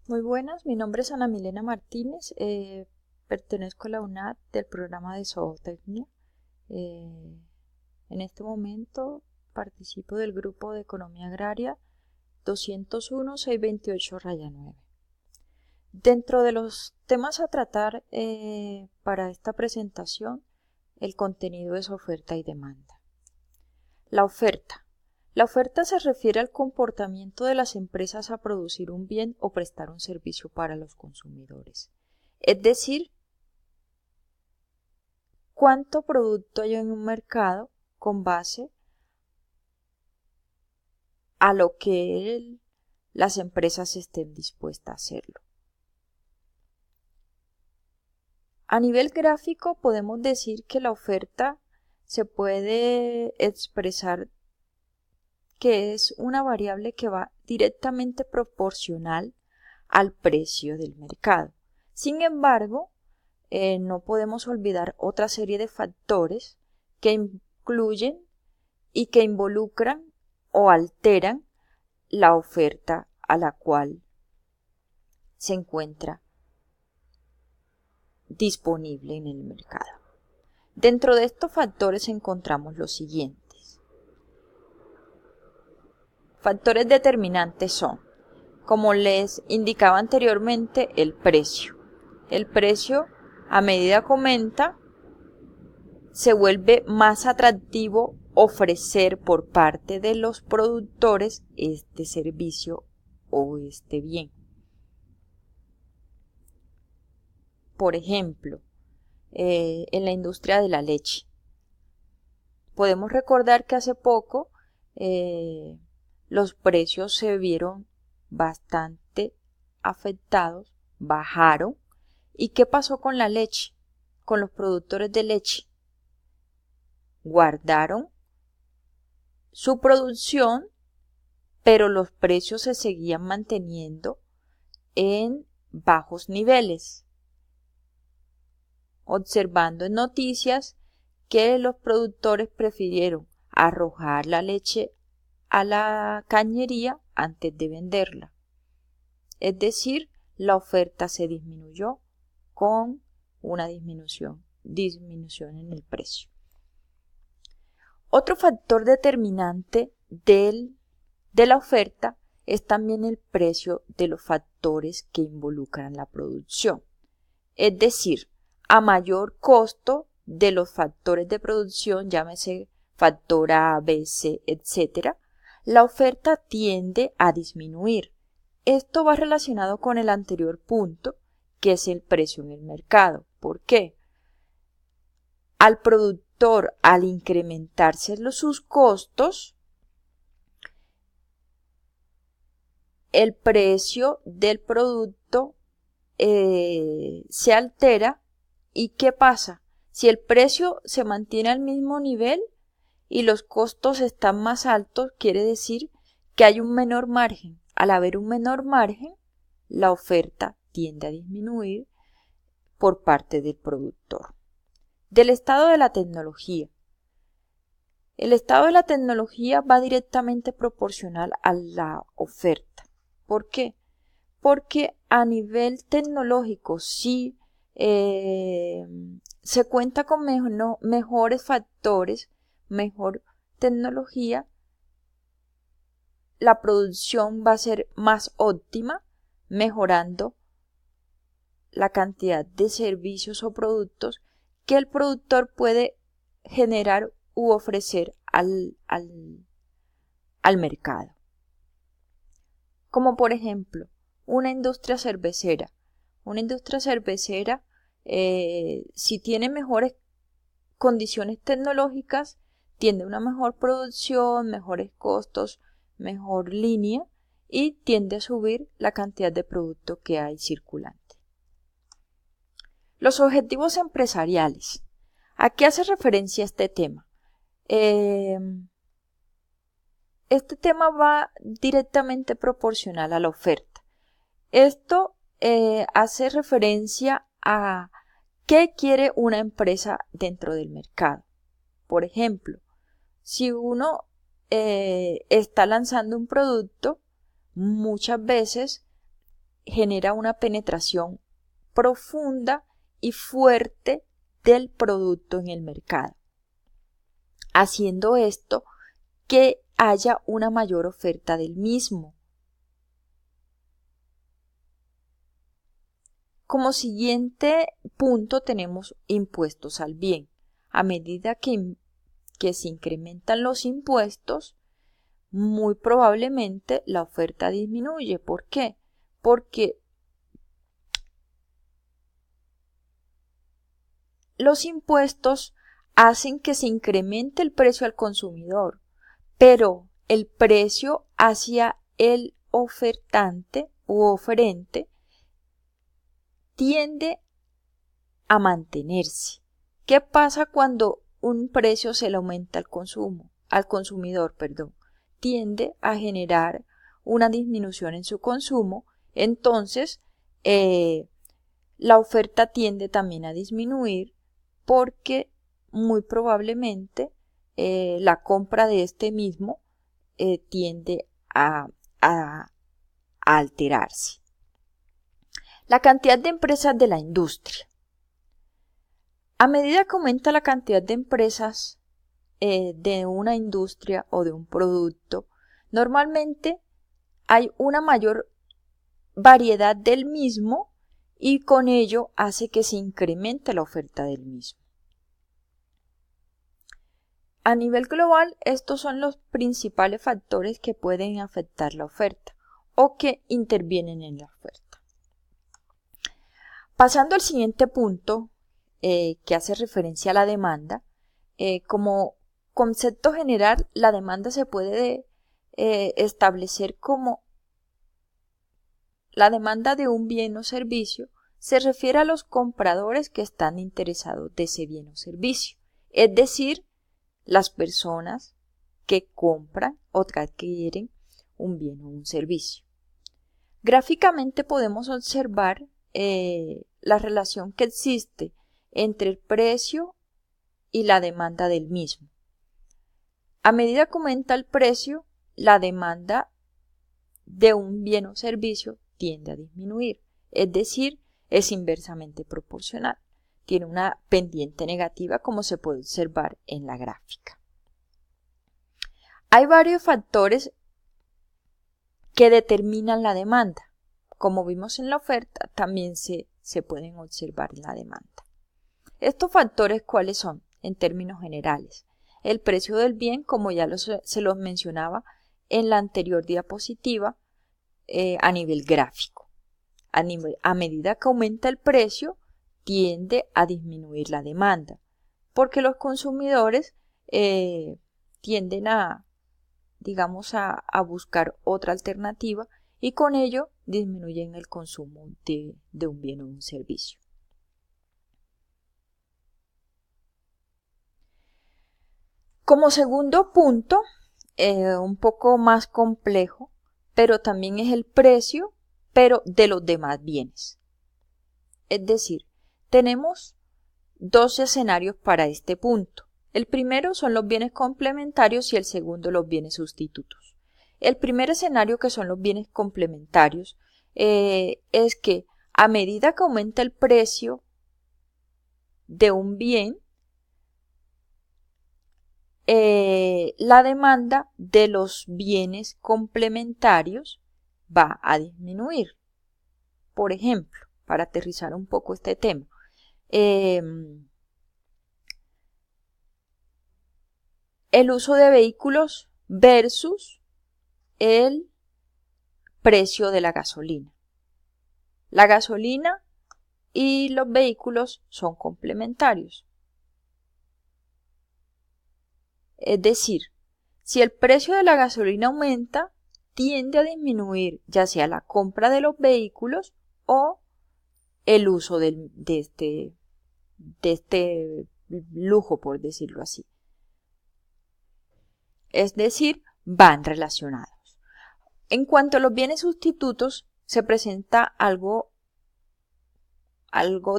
Muy buenas, mi nombre es Ana Milena Martínez, pertenezco a la UNAD del programa de Zootecnia. Eh, en este momento participo del grupo de Economía Agraria 201-628-9. Dentro de los temas a tratar para esta presentación, el contenido es oferta y demanda. La oferta. La oferta se refiere al comportamiento de las empresas a producir un bien o prestar un servicio para los consumidores. Es decir, cuánto producto hay en un mercado con base a lo que las empresas estén dispuestas a hacerlo. A nivel gráfico podemos decir que la oferta se puede expresar que es una variable que va directamente proporcional al precio del mercado. Sin embargo, no podemos olvidar otra serie de factores que incluyen y que involucran o alteran la oferta a la cual se encuentra disponible en el mercado. Dentro de estos factores encontramos los siguientes. Factores determinantes son, como les indicaba anteriormente, el precio. El precio, a medida que aumenta, se vuelve más atractivo ofrecer por parte de los productores este servicio o este bien. Por ejemplo, en la industria de la leche. Podemos recordar que hace poco los precios se vieron bastante afectados, bajaron. ¿Y qué pasó con la leche? Con los productores de leche. Guardaron su producción, pero los precios se seguían manteniendo en bajos niveles. Observando en noticias que los productores prefirieron arrojar la leche a la cañería antes de venderla. Es decir, la oferta se disminuyó con una disminución en el precio. Otro factor determinante de la oferta es también el precio de los factores que involucran la producción. Es decir, a mayor costo de los factores de producción, llámese factor A, B, C, etc., la oferta tiende a disminuir. Esto va relacionado con el anterior punto, que es el precio en el mercado. ¿Por qué? Al productor, al incrementarse sus costos, el precio del producto se altera. ¿Y qué pasa? Si el precio se mantiene al mismo nivel y los costos están más altos, quiere decir que hay un menor margen. Al haber un menor margen, la oferta tiende a disminuir por parte del productor. Del estado de la tecnología. El estado de la tecnología va directamente proporcional a la oferta. ¿Por qué? Porque a nivel tecnológico sí se cuenta con mejores factores, mejor tecnología, la producción va a ser más óptima, mejorando la cantidad de servicios o productos que el productor puede generar u ofrecer al mercado. Como por ejemplo, una industria cervecera. Una industria cervecera, si tiene mejores condiciones tecnológicas, tiene una mejor producción, mejores costos, mejor línea y tiende a subir la cantidad de producto que hay circulante. Los objetivos empresariales. ¿A qué hace referencia este tema? Este tema va directamente proporcional a la oferta. Esto hace referencia a qué quiere una empresa dentro del mercado. Por ejemplo, si uno está lanzando un producto, muchas veces genera una penetración profunda y fuerte del producto en el mercado, haciendo esto que haya una mayor oferta del mismo. Como siguiente punto tenemos impuestos al bien. A medida que se incrementan los impuestos, muy probablemente la oferta disminuye. ¿Por qué? Porque los impuestos hacen que se incremente el precio al consumidor, pero el precio hacia el ofertante u oferente tiende a mantenerse. ¿Qué pasa cuando un precio se le aumenta al consumidor? Tiende a generar una disminución en su consumo, entonces la oferta tiende también a disminuir porque muy probablemente la compra de este mismo tiende a alterarse. La cantidad de empresas de la industria. A medida que aumenta la cantidad de empresas de una industria o de un producto, normalmente hay una mayor variedad del mismo y con ello hace que se incremente la oferta del mismo. A nivel global, estos son los principales factores que pueden afectar la oferta o que intervienen en la oferta. Pasando al siguiente punto, que hace referencia a la demanda, como concepto general, la demanda se puede establecer como la demanda de un bien o servicio se refiere a los compradores que están interesados de ese bien o servicio, es decir, las personas que compran o que adquieren un bien o un servicio. Gráficamente podemos observar la relación que existe entre el precio y la demanda del mismo. A medida que aumenta el precio, la demanda de un bien o servicio tiende a disminuir, es decir, es inversamente proporcional. Tiene una pendiente negativa como se puede observar en la gráfica. Hay varios factores que determinan la demanda. Como vimos en la oferta, también se pueden observar en la demanda. ¿Estos factores cuáles son? En términos generales. El precio del bien, como ya se los mencionaba en la anterior diapositiva, a nivel gráfico. A medida que aumenta el precio, tiende a disminuir la demanda, porque los consumidores tienden a buscar otra alternativa y con ello disminuyen el consumo de un bien o un servicio. Como segundo punto, un poco más complejo, pero también es el precio, pero de los demás bienes. Es decir, tenemos dos escenarios para este punto. El primero son los bienes complementarios y el segundo los bienes sustitutos. El primer escenario, que son los bienes complementarios, es que a medida que aumenta el precio de un bien, la demanda de los bienes complementarios va a disminuir. Por ejemplo, para aterrizar un poco este tema, el uso de vehículos versus el precio de la gasolina. La gasolina y los vehículos son complementarios. Es decir, si el precio de la gasolina aumenta, tiende a disminuir ya sea la compra de los vehículos o el uso de este lujo, por decirlo así. Es decir, van relacionados. En cuanto a los bienes sustitutos, se presenta algo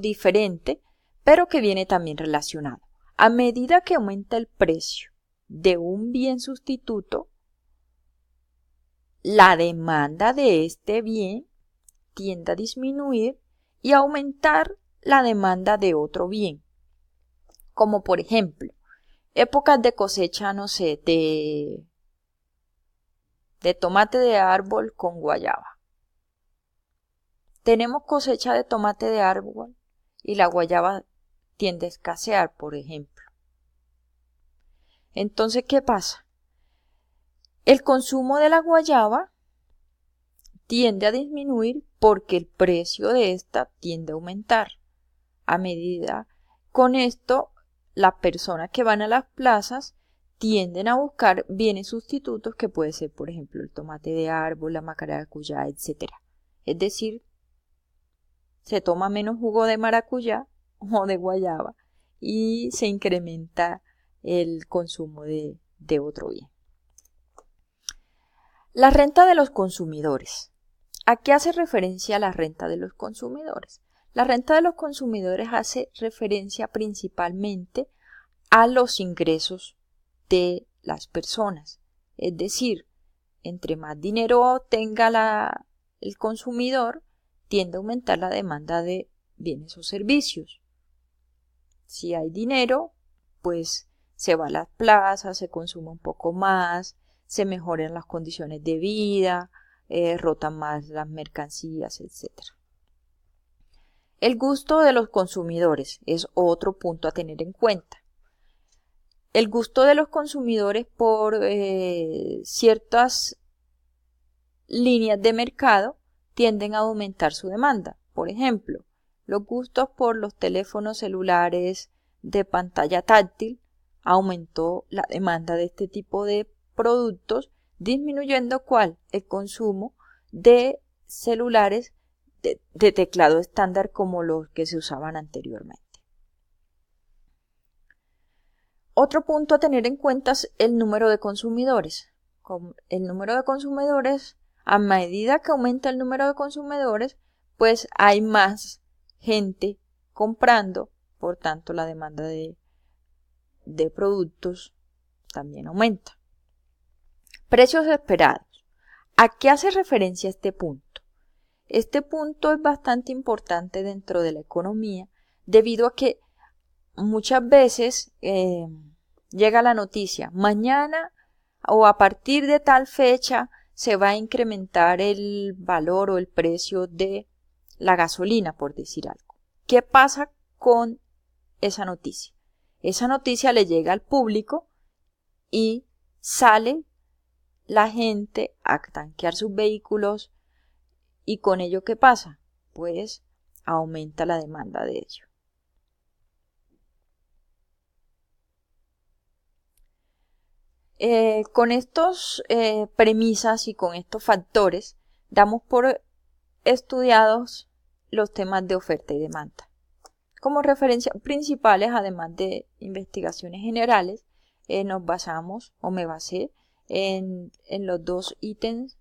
diferente, pero que viene también relacionado. A medida que aumenta el precio de un bien sustituto, la demanda de este bien tiende a disminuir y aumentar la demanda de otro bien. Como por ejemplo, épocas de cosecha, no sé, de tomate de árbol con guayaba. Tenemos cosecha de tomate de árbol y la guayaba tiende a escasear, por ejemplo. Entonces, ¿qué pasa? El consumo de la guayaba tiende a disminuir porque el precio de esta tiende a aumentar. A medida con esto, las personas que van a las plazas tienden a buscar bienes sustitutos que puede ser, por ejemplo, el tomate de árbol, la maracuyá, etc. Es decir, se toma menos jugo de maracuyá o de guayaba y se incrementa el consumo de otro bien. La renta de los consumidores. ¿A qué hace referencia la renta de los consumidores? La renta de los consumidores hace referencia principalmente a los ingresos de las personas. Es decir, entre más dinero tenga el consumidor, tiende a aumentar la demanda de bienes o servicios. Si hay dinero, pues se va a las plazas, se consume un poco más, se mejoran las condiciones de vida, rotan más las mercancías, etc. El gusto de los consumidores es otro punto a tener en cuenta. El gusto de los consumidores por ciertas líneas de mercado tienden a aumentar su demanda. Por ejemplo, los gustos por los teléfonos celulares de pantalla táctil aumentó la demanda de este tipo de productos, disminuyendo el consumo de celulares de teclado estándar como los que se usaban anteriormente. Otro punto a tener en cuenta es el número de consumidores. El número de consumidores, a medida que aumenta el número de consumidores, pues hay más gente comprando, por tanto la demanda de productos también aumenta. Precios esperados. ¿A qué hace referencia este punto? Este punto es bastante importante dentro de la economía debido a que muchas veces llega la noticia, mañana o a partir de tal fecha se va a incrementar el valor o el precio de la gasolina, por decir algo. ¿Qué pasa con esa noticia? Esa noticia le llega al público y sale la gente a tanquear sus vehículos y con ello ¿qué pasa? Pues aumenta la demanda de ello. Con estas premisas y con estos factores damos por estudiados los temas de oferta y demanda. Como referencias principales, además de investigaciones generales, nos basamos o me basé en los dos ítems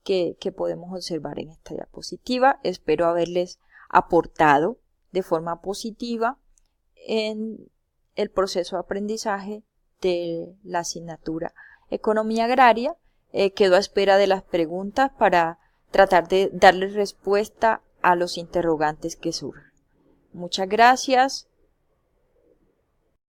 que podemos observar en esta diapositiva. Espero haberles aportado de forma positiva en el proceso de aprendizaje de la asignatura Economía Agraria. Quedo a espera de las preguntas para tratar de darles respuesta a los interrogantes que surjan. Muchas gracias